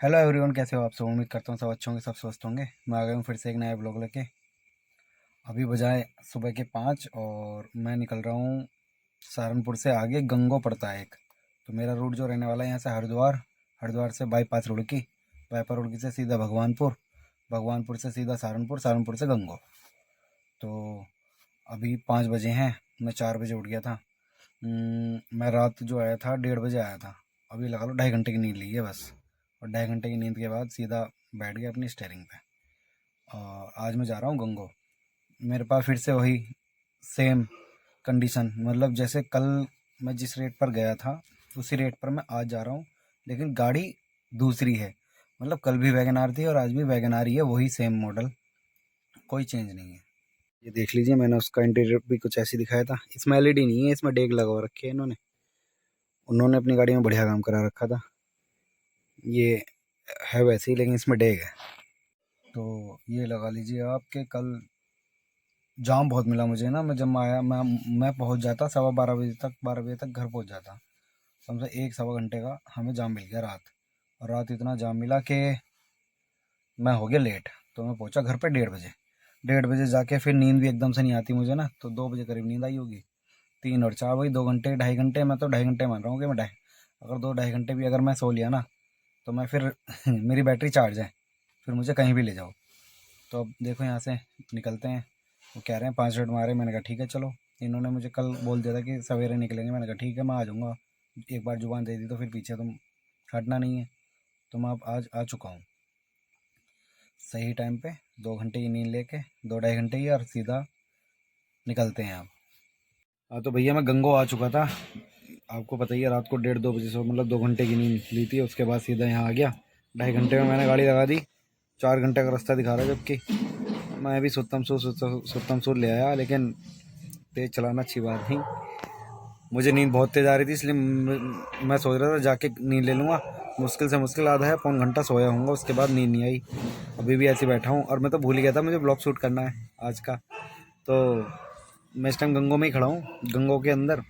Hello everyone, कैसे हो आप सब। उम्मीद करता हूँ सब अच्छे होंगे, सब स्वस्थ होंगे। मैं आ गया हूँ फिर से एक नया ब्लॉग लेके। अभी बजाए सुबह के 5 और मैं निकल रहा हूँ सहारनपुर से। आगे गंगो पड़ता है एक। तो मेरा रूट जो रहने वाला है यहाँ से हरिद्वार, हरिद्वार से बाईपास रुड़की, बाईपास रुड़की से सीधा भगवानपुर, भगवानपुर से सीधा सहारनपुर, सहारनपुर से गंगो। तो अभी 5 बजे हैं, मैं 4 बजे उठ गया था। मैं रात जो आया था 1:30 बजे आया था। अभी लगा लो 2.5 घंटे की नींद ली है बस। और 2.5 घंटे की नींद के बाद सीधा बैठ गया अपनी स्टेयरिंग पे। और आज मैं जा रहा हूँ गंगो। मेरे पास फिर से वही सेम कंडीशन, मतलब जैसे कल मैं जिस रेट पर गया था उसी रेट पर मैं आज जा रहा हूँ। लेकिन गाड़ी दूसरी है, मतलब कल भी वैगन थी और आज भी वैगन ही है, वही सेम मॉडल, कोई चेंज नहीं है। ये देख लीजिए, मैंने उसका इंटीरियर भी कुछ ऐसी दिखाया था। इसमें एलईडी नहीं है, इसमें डेक लगा रखी है इन्होंने। उन्होंने अपनी गाड़ी में बढ़िया काम करा रखा था। ये है वैसे ही, लेकिन इसमें डेक है। तो ये लगा लीजिए आप कि कल जाम बहुत मिला मुझे ना। मैं जब आया, मैं पहुंच जाता 12:15 बजे तक, 12 बजे तक घर पहुंच जाता। समझो 1 सवा घंटे का हमें जाम मिल गया रात। और रात इतना जाम मिला कि मैं हो गया लेट। तो मैं पहुंचा घर पे 1:30 बजे। 1:30 बजे जाके फिर नींद भी एकदम से नहीं आती मुझे ना, तो 2 बजे करीब नींद आई होगी। 3 और 4 वही 2 घंटे, 2.5 घंटे। मैं तो 2.5 घंटे मान रहा हूँ कि मैं अगर 2 2.5 घंटे भी अगर मैं सो लिया ना तो मैं फिर मेरी बैटरी चार्ज है, फिर मुझे कहीं भी ले जाओ। तो अब देखो यहाँ से निकलते हैं। वो कह रहे हैं 5 मिनट मारे। मैंने कहा ठीक है चलो। इन्होंने मुझे कल बोल दिया था कि सवेरे निकलेंगे। मैंने कहा ठीक है, मैं आ जाऊँगा। एक बार जुबान दे दी तो फिर पीछे तुम हटना नहीं है। तो मैं अब आज आ चुका हूँ सही टाइम पे। 2 घंटे की नींद लेके, 2 2.5 घंटे ही, और सीधा निकलते हैं अब। हाँ तो भैया मैं गंगो आ चुका था। आपको पता ही है, रात को 1:30 2 बजे से मतलब 2 घंटे की नींद ली थी। उसके बाद सीधा यहाँ आ गया। 2.5 घंटे में मैंने गाड़ी लगा दी। 4 घंटे का रास्ता दिखा रहा है, जबकि मैं भी सुतम सूर ले आया। लेकिन तेज़ चलाना अच्छी बात नहीं। मुझे नींद बहुत तेज़ आ रही थी, इसलिए मैं सोच रहा था जाके नींद ले लूँगा। मुश्किल से मुश्किल आधा है पौन घंटा सोया हूँगा, उसके बाद नींद नहीं आई। अभी भी ऐसे बैठा हूँ। और मैं तो भूल ही गया था मुझे ब्लॉग शूट करना है आज का। तो मैं इस टाइम गंगो में ही खड़ा हूँ, गंगो के अंदर।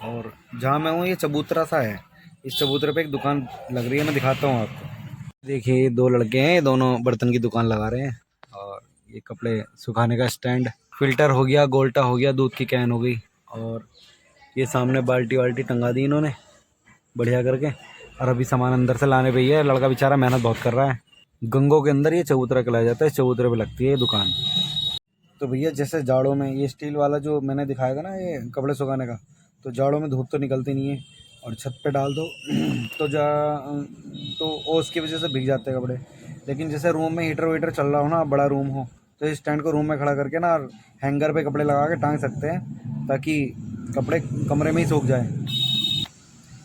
और जहाँ मैं हूँ ये चबूतरा सा है। इस चबूतरे पे एक दुकान लग रही है, मैं दिखाता हूँ आपको। देखिए, 2 लड़के हैं, ये दोनों बर्तन की दुकान लगा रहे हैं। और ये कपड़े सुखाने का स्टैंड, फिल्टर हो गया, गोल्टा हो गया, दूध की कैन हो गई। और ये सामने बाल्टी वाल्टी टंगा दी इन्होंने बढ़िया करके। और अभी सामान अंदर से लाने पे ही है, लड़का बेचारा मेहनत बहुत कर रहा है। गंगो के अंदर ये चबूतरा कहलाया जाता है, इस चबूतरे पे लगती है ये दुकान। तो भैया जैसे जाड़ों में ये स्टील वाला जो मैंने दिखाया था ना, ये कपड़े सुखाने का, तो जाड़ों में धूप तो निकलती नहीं है और छत पे डाल दो तो तो ओस की वजह से भीग जाते हैं कपड़े। लेकिन जैसे रूम में हीटर वीटर चल रहा हो ना, बड़ा रूम हो, तो इस स्टैंड को रूम में खड़ा करके ना हैंगर पे कपड़े लगा के टांग सकते हैं, ताकि कपड़े कमरे में ही सूख जाए।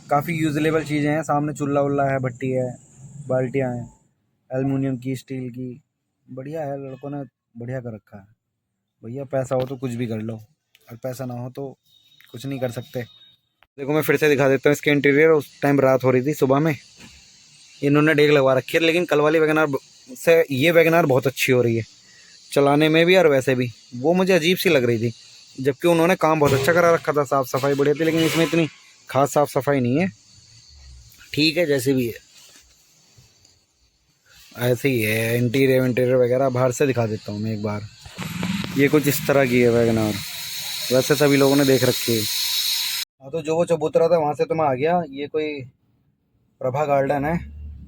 काफ़ी यूजलेबल चीज़ें हैं। सामने चूल्हा वुल्ला है, भट्टी है, बाल्टियाँ हैं, एलुमिनियम की, स्टील की। बढ़िया है, लड़कों ने बढ़िया कर रखा है। भैया पैसा हो तो कुछ भी कर लो, और पैसा ना हो तो कुछ नहीं कर सकते। देखो मैं फिर से दिखा देता हूँ इसके इंटीरियर। उस टाइम रात हो रही थी, सुबह में इन्होंने डेक लगवा रखी है। लेकिन कल वाली वैगनार से ये वैगनार बहुत अच्छी हो रही है चलाने में भी और वैसे भी। वो मुझे अजीब सी लग रही थी, जबकि उन्होंने काम बहुत अच्छा करा रखा था, साफ़ सफाई बढ़िया थी। लेकिन इसमें इतनी खास साफ़ सफाई नहीं है। ठीक है, जैसे भी है ऐसे ही है। इंटीरियर इंटीरियर वगैरह बाहर से दिखा देता हूँ मैं एक बार। ये कुछ इस तरह की है वैगनार। वैसे सभी लोगों ने देख रखी है। हाँ तो जो वो चबूतरा था वहाँ से तो मैं आ गया। ये कोई प्रभा गार्डन है।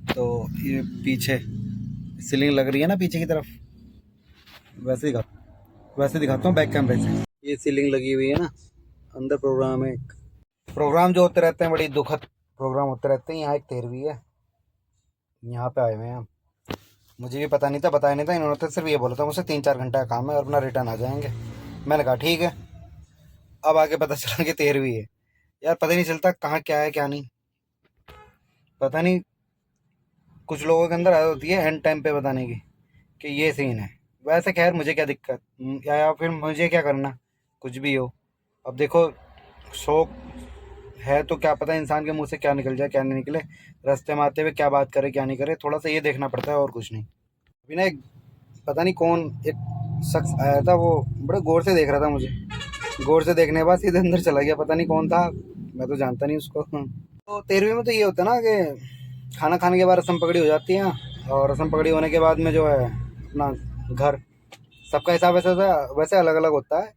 तो ये पीछे सीलिंग लग रही है ना पीछे की तरफ, वैसे दिखाता हूँ बैक कैमरे से। ये सीलिंग लगी हुई है ना, अंदर प्रोग्राम है। प्रोग्राम जो होते रहते हैं, बड़ी दुखद प्रोग्राम होते रहते हैं। यहाँ एक 13वीं है, यहाँ पे आए हुए हैं हम। मुझे भी पता नहीं था, बताया नहीं था इन्होंने, तो सिर्फ ये बोला था मुझसे 3 4 घंटा का काम है और अपना रिटर्न आ जाएंगे। मैंने कहा ठीक है। अब आगे पता चला कि 13वीं है। यार पता ही नहीं चलता कहाँ क्या है क्या नहीं, पता नहीं। कुछ लोगों के अंदर आदत होती है एंड टाइम पे बताने की कि ये सीन है। वैसे खैर मुझे क्या दिक्कत, या फिर मुझे क्या करना, कुछ भी हो। अब देखो, शौक है तो क्या पता इंसान के मुंह से क्या निकल जाए क्या नहीं निकले, रास्ते में आते हुए क्या बात करे क्या नहीं करे, थोड़ा सा ये देखना पड़ता है और कुछ नहीं। अभी ना एक पता नहीं कौन एक शख्स आया था, वो बड़े गौर से देख रहा था मुझे। गौर से देखने के बाद सीधे अंदर चला गया, पता नहीं कौन था, मैं तो जानता नहीं उसको। तो 13वीं में तो ये होता है ना कि खाना खाने के बाद रस्म पकड़ी हो जाती है, और रस्म पकड़ी होने के बाद में जो है अपना घर, सबका हिसाब वैसे वैसे अलग अलग होता है।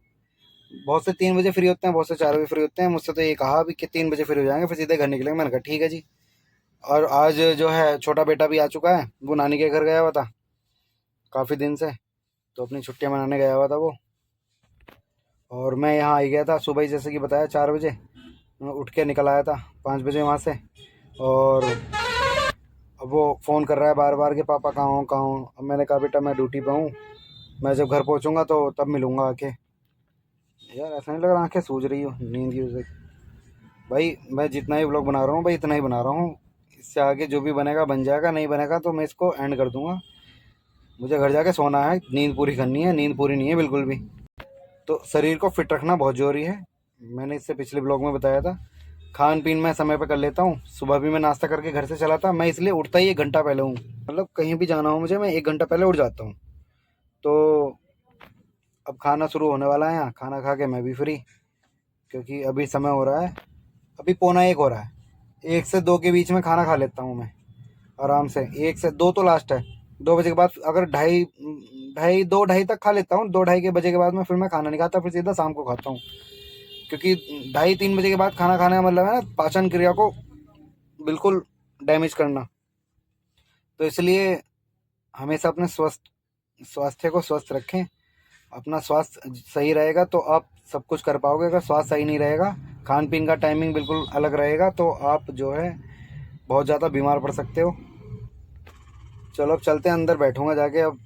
बहुत से 3 बजे फ्री होते हैं, बहुत से 4 बजे फ्री होते हैं। मुझसे तो ये कहा अभी कि 3 बजे फ्री हो जाएंगे, फिर सीधे घर निकलेंगे। मैंने कहा ठीक है जी। और आज जो है छोटा बेटा भी आ चुका है, वो नानी के घर गया हुआ था काफ़ी दिन से, तो अपनी छुट्टियां मनाने गया हुआ था वो। और मैं यहाँ आ गया था सुबह ही, जैसे कि बताया 4 बजे मैं उठ के निकल आया था 5 बजे वहाँ से। और अब वो फ़ोन कर रहा है बार बार कि पापा कहाँ हो कहाँ हो। अब मैंने कहा बेटा मैं ड्यूटी पे हूँ, मैं जब घर पहुँचूँगा तो तब मिलूँगा आके। यार ऐसा नहीं लग रहा आंखें सूज रही हो नींद की वजह से। भाई मैं जितना ही व्लॉग बना रहा हूँ भाई इतना ही बना रहा हूँ, इससे आगे जो भी बनेगा बन जाएगा, नहीं बनेगा तो मैं इसको एंड कर दूँगा। मुझे घर जाके सोना है, नींद पूरी करनी है, नींद पूरी नहीं है बिल्कुल भी। तो शरीर को फिट रखना बहुत ज़रूरी है। मैंने इससे पिछले ब्लॉग में बताया था। खान पीन मैं समय पर कर लेता हूँ, सुबह भी मैं नाश्ता करके घर से चला था। मैं इसलिए उठता ही 1 घंटा पहले हूँ, मतलब कहीं भी जाना हो मुझे मैं 1 घंटा पहले उठ जाता हूँ। तो अब खाना शुरू होने वाला है, यहाँ खाना खा के मैं भी फ्री, क्योंकि अभी समय हो रहा है, अभी 1:45 हो रहा है। 1 से 2 के बीच में खाना खा लेता हूँ मैं आराम से। 1 से 2 तो लास्ट है, 2 बजे के बाद अगर ढाई ढाई 2 ढाई तक खा लेता हूँ। 2 ढाई के बजे के बाद में फिर मैं खाना नहीं खाता, फिर सीधा शाम को खाता हूँ। क्योंकि 2:30-3 बजे के बाद खाना खाने का मतलब है ना पाचन क्रिया को बिल्कुल डैमेज करना। तो इसलिए हमेशा अपने स्वास्थ्य को स्वस्थ रखें। अपना स्वास्थ्य सही रहेगा तो आप सब कुछ कर पाओगे। अगर स्वास्थ्य सही नहीं रहेगा, खान पीन का टाइमिंग बिल्कुल अलग रहेगा, तो आप जो है बहुत ज़्यादा बीमार पड़ सकते हो। चलो अब चलते हैं, अंदर बैठूंगा जाके। अब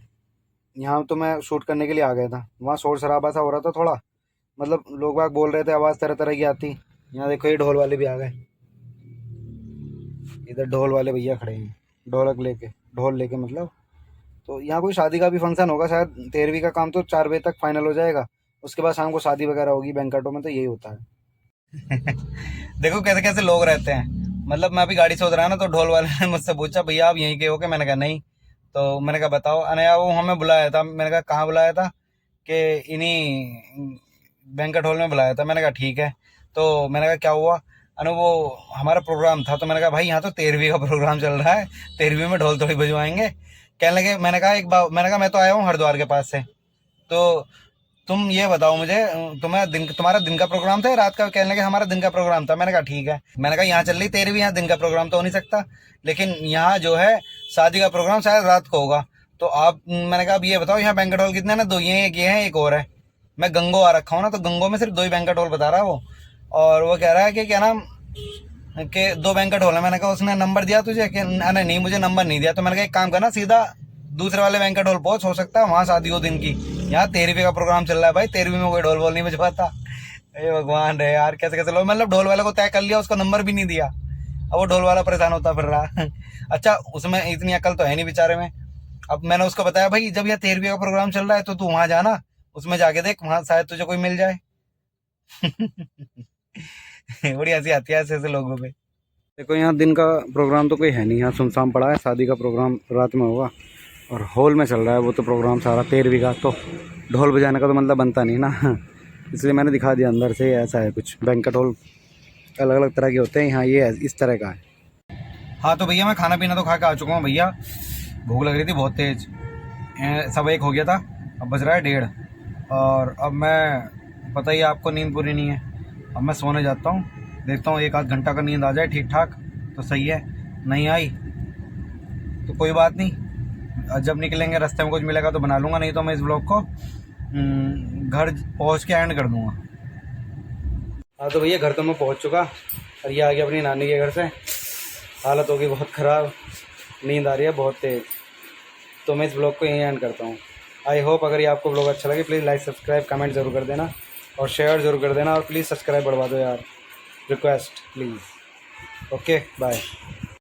यहाँ तो मैं शूट करने के लिए आ गया था, वहाँ शोर शराबा सा हो रहा था थोड़ा, मतलब लोग बाग बोल रहे थे, आवाज़ तरह तरह की आती। यहाँ देखो ये ढोल वाले भी आ गए, इधर ढोल वाले भैया खड़े हैं ढोल लेके मतलब। तो यहाँ कोई शादी का भी फंक्शन होगा शायद। 13वीं का काम तो 4 बजे तक फाइनल हो जाएगा, उसके बाद शाम को शादी वगैरह होगी बैंकटों में, तो यही होता है। देखो कैसे कैसे लोग रहते हैं। मतलब मैं अभी गाड़ी से उतरा ना, तो ढोल वाले ने मुझसे पूछा भैया आप यहीं के हो के? मैंने कहा नहीं। तो मैंने कहा बताओ। अनया वो हमें बुलाया था। मैंने कहा कहाँ बुलाया था? कि इन्हीं बैंकट हॉल में बुलाया था। मैंने कहा ठीक है। तो मैंने कहा क्या हुआ? अनु वो हमारा प्रोग्राम था। तो मैंने कहा भाई यहाँ तो 13वीं का प्रोग्राम चल रहा है, 13वीं में ढोल थोड़ी बजवाएंगे। कहने लगे, मैंने कहा मैंने कहा मैं तो आया हूँ हरिद्वार के पास से, तो तुम ये बताओ मुझे, तुम्हारा दिन का प्रोग्राम था या रात का? कहने लगे हमारा दिन का प्रोग्राम था। मैंने कहा ठीक है। मैंने कहा यहाँ चल रही 13वीं, यहाँ दिन का प्रोग्राम तो हो नहीं सकता, लेकिन यहाँ जो है शादी का प्रोग्राम शायद रात को होगा। तो आप, मैंने कहा अब ये बताओ यहाँ बैंकेट हॉल कितने हैं? ना 2 ही हैं, एक ये है एक और है। मैं गंगो आ रखा हूँ ना, तो गंगो में सिर्फ 2 ही बैंकेट हॉल बता रहा है वो। और वो कह रहा है कि क्या नाम कि 2 बैंकेट हॉल है। मैंने कहा उसने नंबर दिया तुझे? कि नहीं मुझे नंबर नहीं दिया। तो मैंने कहा एक काम करना, सीधा दूसरे वाले बैंकेट हॉल पहुंच, हो सकता है वहां शादी हो दिन की। यहाँ 13वीं का प्रोग्राम चल रहा है भाई, 13वीं में कोई ढोल बोल नहीं बज पाता। अरे भगवान रे यार, कैसे कैसे लोग, मतलब ढोल वाले को तय कर लिया, उसको नंबर भी नहीं दिया, अब वो ढोल वाला परेशान होता फिर रहा। अच्छा उसमें इतनी अकल तो है नहीं बेचारे में। अब मैंने उसको बताया भाई जब यह 13वीं का प्रोग्राम चल रहा है तो तू वहां जाना, उसमें जाके देख, वहां शायद तुझे कोई मिल जाए। बड़ी हंसी आती है ऐसे ऐसे लोगों पे। देखो यहाँ दिन का प्रोग्राम तो कोई है नहीं, यहाँ सुनसान पड़ा है। शादी का प्रोग्राम रात में होगा और हॉल में चल रहा है वो तो प्रोग्राम सारा 13वीं का। तो ढोल बजाने का तो मतलब बनता नहीं ना, इसलिए मैंने दिखा दिया अंदर से। ऐसा है कुछ, बैंकेट हॉल अलग अलग तरह के होते हैं, यहाँ ये इस तरह का है। हाँ तो भैया मैं खाना पीना तो खा के आ चुका हूँ भैया, भूख लग रही थी बहुत तेज़। 1:15 हो गया था, अब बज रहा है 1:30। और अब मैं, पता ही आपको, नींद पूरी नहीं है। अब मैं सोने जाता हूँ, देखता हूँ 1 आध घंटा का नींद आ जाए ठीक ठाक तो सही है, नहीं आई तो कोई बात नहीं। जब निकलेंगे रास्ते में कुछ मिलेगा तो बना लूँगा, नहीं तो मैं इस ब्लॉग को घर पहुँच के एंड कर दूँगा। हाँ तो भैया घर तो मैं पहुँच चुका, और ये आ गया अपनी नानी के घर से। हालत होगी बहुत ख़राब, नींद आ रही है बहुत तेज़, तो मैं इस ब्लॉग को यहीं एंड करता हूँ। आई होप अगर ये आपको ब्लॉग अच्छा लगे प्लीज़ लाइक सब्सक्राइब कमेंट ज़रूर कर देना, और शेयर ज़रूर कर देना, और प्लीज़ सब्सक्राइब बढ़वा दो यार, रिक्वेस्ट प्लीज़। Okay bye.